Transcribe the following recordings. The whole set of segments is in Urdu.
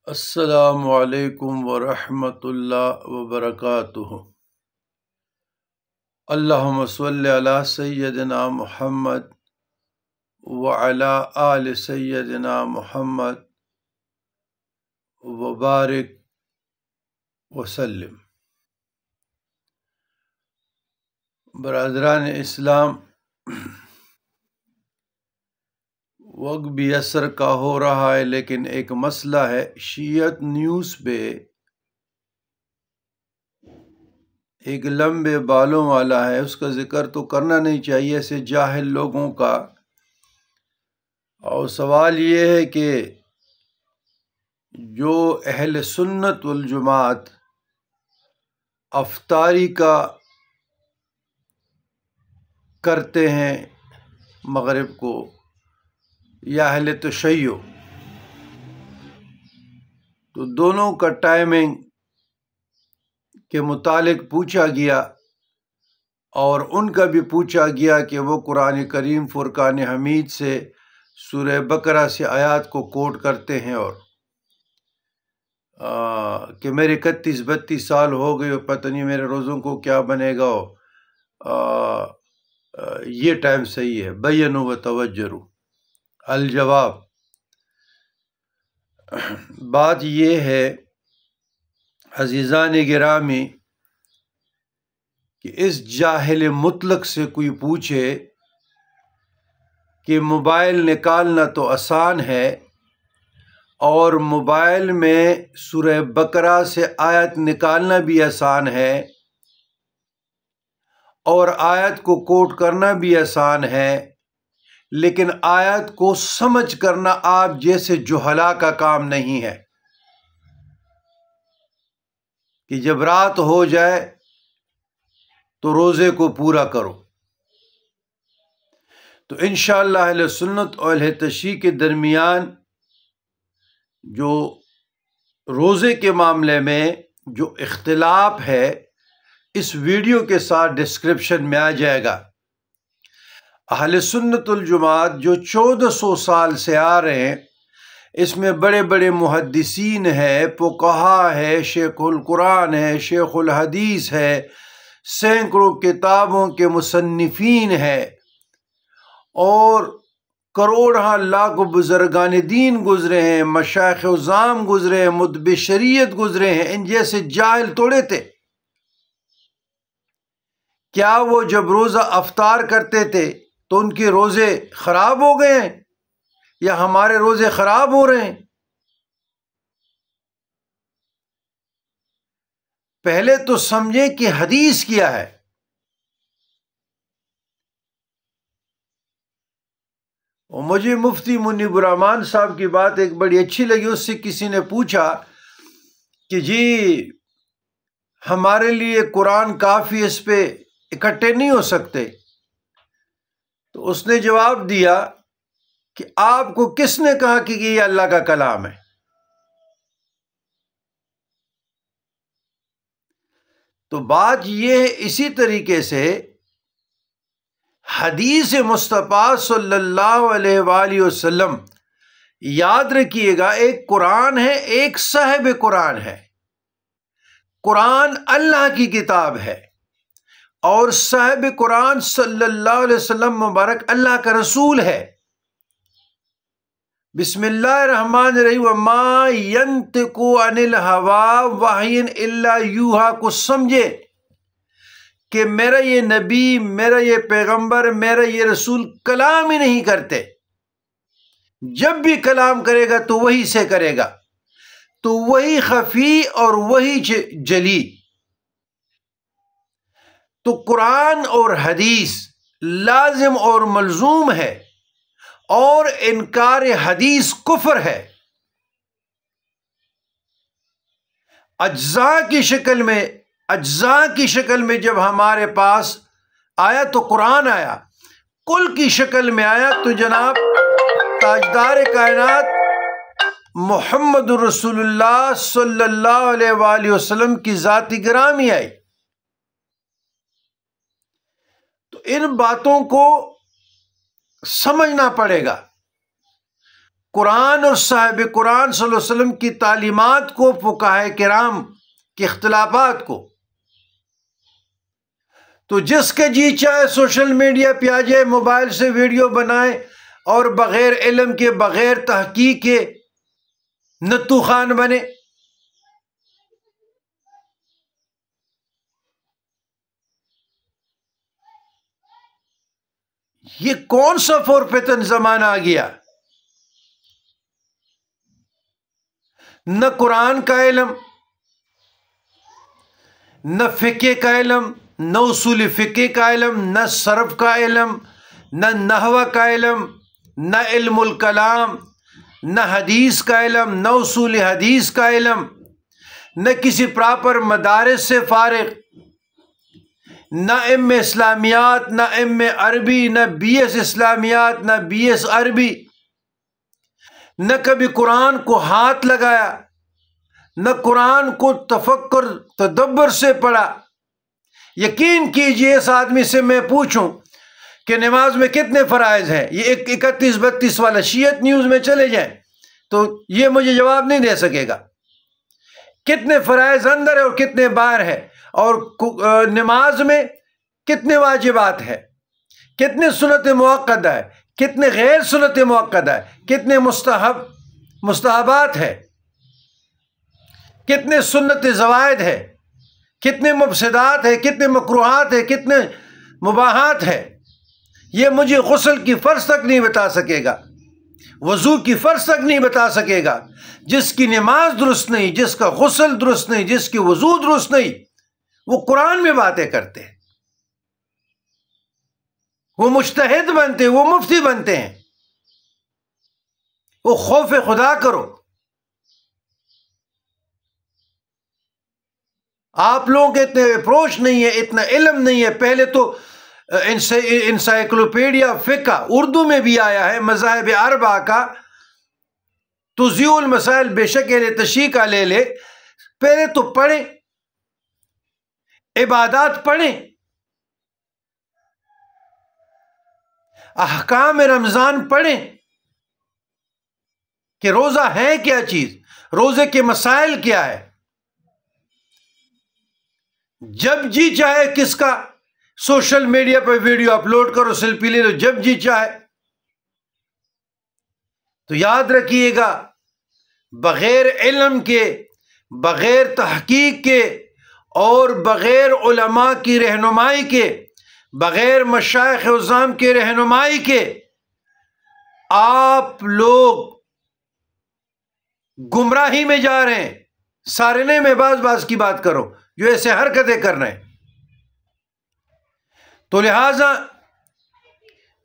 السلام علیکم ورحمۃ اللہ وبرکاتہ۔ اللہم صلی علی سیدنا محمد وعلی آل سیدنا محمد وبارک وسلم۔ برادران اسلام، وقت بھی عصر کا ہو رہا ہے، لیکن ایک مسئلہ ہے۔ شیعت نیوز پہ ایک لمبے بالوں والا ہے، اس کا ذکر تو کرنا نہیں چاہیے ایسے جاہل لوگوں کا۔ اور سوال یہ ہے کہ جو اہل سنت والجماعت افطاری کا کرتے ہیں مغرب کو، یا اہل تشیع، تو دونوں کا ٹائمنگ کے متعلق پوچھا گیا، اور ان کا بھی پوچھا گیا کہ وہ قرآن کریم فرقان حمید سے سورہ بقرہ سے آیات کو کوٹ کرتے ہیں، اور کہ میرے 31-32 سال ہو گئے اور پتہ نہیں میرے روزوں کو کیا بنے گا، یہ ٹائم صحیح ہے۔ بینوا وتوجروا۔ الجواب، بات یہ ہے عزیزان گرامی کہ اس جاہل مطلق سے کوئی پوچھے کہ موبائل نکالنا تو آسان ہے، اور موبائل میں سورہ بقرہ سے آیت نکالنا بھی آسان ہے، اور آیت کو کوٹ کرنا بھی آسان ہے، لیکن آیت کو سمجھ کرنا آپ جیسے جہلا کا کام نہیں ہے کہ جب رات ہو جائے تو روزے کو پورا کرو۔ تو انشاءاللہ اہل سنت اور اہل تشیع کے درمیان جو روزے کے معاملے میں جو اختلاف ہے، اس ویڈیو کے ساتھ ڈسکرپشن میں آ جائے گا۔ اہل سنت الجماعت جو 1400 سال سے آ رہے ہیں، اس میں بڑے بڑے محدثین ہیں، فقہا ہے، شیخ القرآن ہے، شیخ الحدیث ہے، سینکڑوں کتابوں کے مصنفین ہیں، اور کروڑہ لاکھ بزرگان دین گزرے ہیں، مشائخ عظام گزرے ہیں، مدب شریعت گزرے ہیں۔ ان جیسے جاہل توڑے تھے؟ کیا وہ جب روزہ افطار کرتے تھے تو ان کے روزے خراب ہو گئے ہیں، یا ہمارے روزے خراب ہو رہے ہیں؟ پہلے تو سمجھیں کہ حدیث کیا ہے۔ اور مجھے مفتی منیب الرحمن صاحب کی بات ایک بڑی اچھی لگی۔ اس سے کسی نے پوچھا کہ جی ہمارے لیے قرآن کافی، اس پہ اکٹھے نہیں ہو سکتے؟ تو اس نے جواب دیا کہ آپ کو کس نے کہا کہ یہ اللہ کا کلام ہے؟ تو بات یہ ہے، اسی طریقے سے حدیث مصطفیٰ صلی اللہ علیہ وآلہ وسلم، یاد رکھیے گا، ایک قرآن ہے، ایک صاحب قرآن ہے۔ قرآن اللہ کی کتاب ہے، اور صاحب قرآن صلی اللہ علیہ وسلم مبارک اللہ کا رسول ہے۔ بسم اللہ الرحمن الرحیم، وما ینطق عن الہوی وحی الا یوحی کو سمجھے کہ میرا یہ نبی، میرا یہ پیغمبر، میرا یہ رسول کلام ہی نہیں کرتے۔ جب بھی کلام کرے گا تو وہی سے کرے گا، تو وہی خفی اور وہی جلی۔ تو قرآن اور حدیث لازم اور ملزوم ہے، اور انکار حدیث کفر ہے۔ اجزاء کی شکل میں جب ہمارے پاس آیا تو قرآن آیا، کل کی شکل میں آیا تو جناب تاجدار کائنات محمد رسول اللہ صلی اللہ علیہ وآلہ وسلم کی ذاتی گرامی آئی۔ تو ان باتوں کو سمجھنا پڑے گا۔ قرآن اور صاحب قرآن صلی اللہ علیہ وسلم کی تعلیمات کو، فقہائے کرام کے اختلافات کو، تو جس کے جی چاہے سوشل میڈیا پہ آ جائے، موبائل سے ویڈیو بنائے اور بغیر علم کے، بغیر تحقیق کے نتو خان بنے۔ یہ کون سا فورفتن زمانہ آ گیا؟ نہ قرآن کا علم، نہ فقہ کا علم، نہ اصول فقہ کا علم، نہ صرف کا علم، نہ نحو کا علم، نہ علم الکلام، نہ حدیث کا علم، نہ اصول حدیث کا علم، نہ کسی پراپر مدارس سے فارغ، نہ ایم اسلامیات، نہ ایم عربی، نہ بی ایس اسلامیات، نہ بی ایس عربی، نہ کبھی قرآن کو ہاتھ لگایا، نہ قرآن کو تفکر تدبر سے پڑھا۔ یقین کیجئے اس آدمی سے میں پوچھوں کہ نماز میں کتنے فرائض ہیں، یہ 31-32 والا شیعت نیوز میں چلے جائیں تو یہ مجھے جواب نہیں دے سکے گا۔ کتنے فرائض اندر ہے اور کتنے باہر ہے، اور نماز میں کتنے واجبات ہیں، کتنے سنت مؤکدہ ہے، کتنے غیر سنت مؤکدہ ہے، کتنے مستحبات ہے، کتنے سنت زوائد ہے، کتنے مفسدات ہے، کتنے مکروہات ہے، کتنے مباحات ہے۔ یہ مجھے غسل کی فرض تک نہیں بتا سکے گا، وضو کی فرض تک نہیں بتا سکے گا۔ جس کی نماز درست نہیں، جس کا غسل درست نہیں، جس کی وضو درست نہیں، وہ قرآن میں باتیں کرتے ہیں، وہ مجتہد بنتے ہیں، وہ مفتی بنتے ہیں۔ وہ خوف خدا کرو۔ آپ لوگوں کے اتنے اپروچ نہیں ہے، اتنا علم نہیں ہے۔ پہلے تو انسائکلوپیڈیا فقہ اردو میں بھی آیا ہے، مذاہب اربعہ کا، تضیع المسائل بے شک اہل تشیع کا لے لے، پہلے تو پڑھیں، عبادات پڑھیں، احکام رمضان پڑھیں کہ روزہ ہے کیا چیز، روزے کے مسائل کیا ہے۔ جب جی چاہے کس کا سوشل میڈیا پہ ویڈیو اپلوڈ کرو، سیلفی لے لو جب جی چاہے۔ تو یاد رکھیے گا، بغیر علم کے، بغیر تحقیق کے اور بغیر علماء کی رہنمائی کے، بغیر مشائخ عظام کے رہنمائی کے، آپ لوگ گمراہی میں جا رہے ہیں۔ سارے نہیں، میں باز کی بات کرو جو ایسے حرکتیں کر رہے ہیں۔ تو لہذا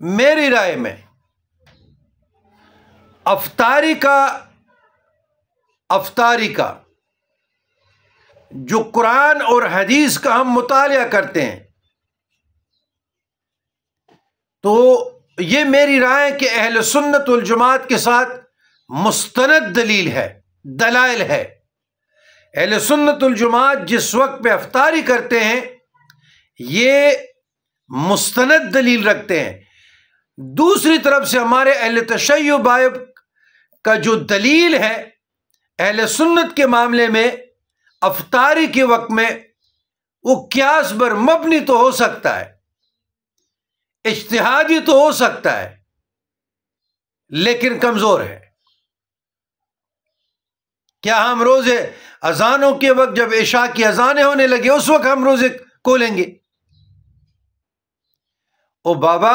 میری رائے میں افطاری کا جو قرآن اور حدیث کا ہم مطالعہ کرتے ہیں، تو یہ میری رائے کہ اہل سنت والجماعت کے ساتھ مستند دلائل ہے۔ اہل سنت والجماعت جس وقت پہ افطاری کرتے ہیں، یہ مستند دلیل رکھتے ہیں۔ دوسری طرف سے ہمارے اہل تشیع بائب کا جو دلیل ہے اہل سنت کے معاملے میں، افطاری کے وقت میں، وہ قیاس بر مبنی تو ہو سکتا ہے، اجتہادی تو ہو سکتا ہے، لیکن کمزور ہے۔ کیا ہم روزے اذانوں کے وقت جب عشاء کی اذانیں ہونے لگے اس وقت ہم روزے کھولیں گے؟ او بابا،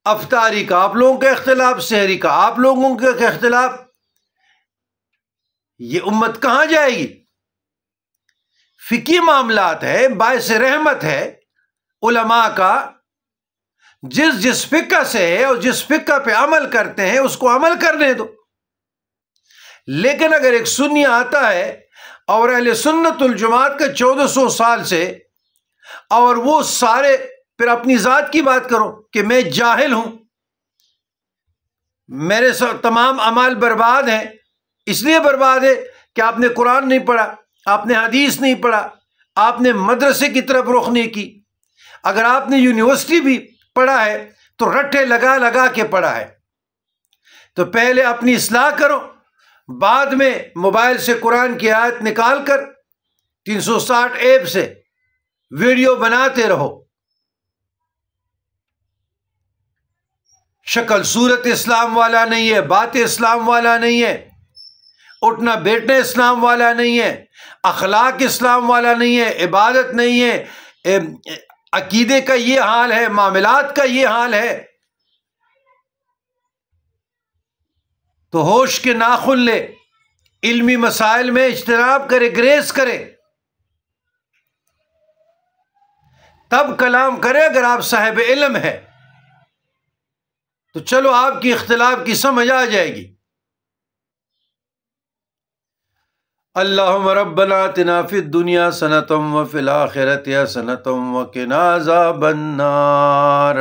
افطاری کا آپ لوگوں کا اختلاف، سحری کا آپ لوگوں کا اختلاف، یہ امت کہاں جائے گی؟ فقہی معاملات ہے، باعث رحمت ہے علماء کا، جس فقہ سے ہے اور جس فقہ پہ عمل کرتے ہیں اس کو عمل کرنے دو۔ لیکن اگر ایک سنی آتا ہے اور اہل سنت الجماعت کا 1400 سال سے، اور وہ سارے پھر اپنی ذات کی بات کرو کہ میں جاہل ہوں، میرے تمام اعمال برباد ہیں، اس لیے برباد ہے کہ آپ نے قرآن نہیں پڑھا، آپ نے حدیث نہیں پڑھا، آپ نے مدرسے کی طرف رخ نہیں کی۔ اگر آپ نے یونیورسٹی بھی پڑھا ہے تو رٹے لگا کے پڑھا ہے، تو پہلے اپنی اصلاح کرو، بعد میں موبائل سے قرآن کی آیت نکال کر 360 ایپ سے ویڈیو بناتے رہو۔ شکل صورت اسلام والا نہیں ہے، بات اسلام والا نہیں ہے، اٹھنا بیٹھنا اسلام والا نہیں ہے، اخلاق اسلام والا نہیں ہے، عبادت نہیں ہے، عقیدے کا یہ حال ہے، معاملات کا یہ حال ہے، تو ہوش کے ناخن لے، علمی مسائل میں اجتناب کرے، گریز کرے، تب کلام کرے۔ اگر آپ صاحب علم ہے تو چلو آپ کی اختلاف کی سمجھ آ جائے گی۔ اللہم ربنا آتنا فی الدنیا حسنۃ وفی الآخرۃ حسنۃ وقنا عذاب النار۔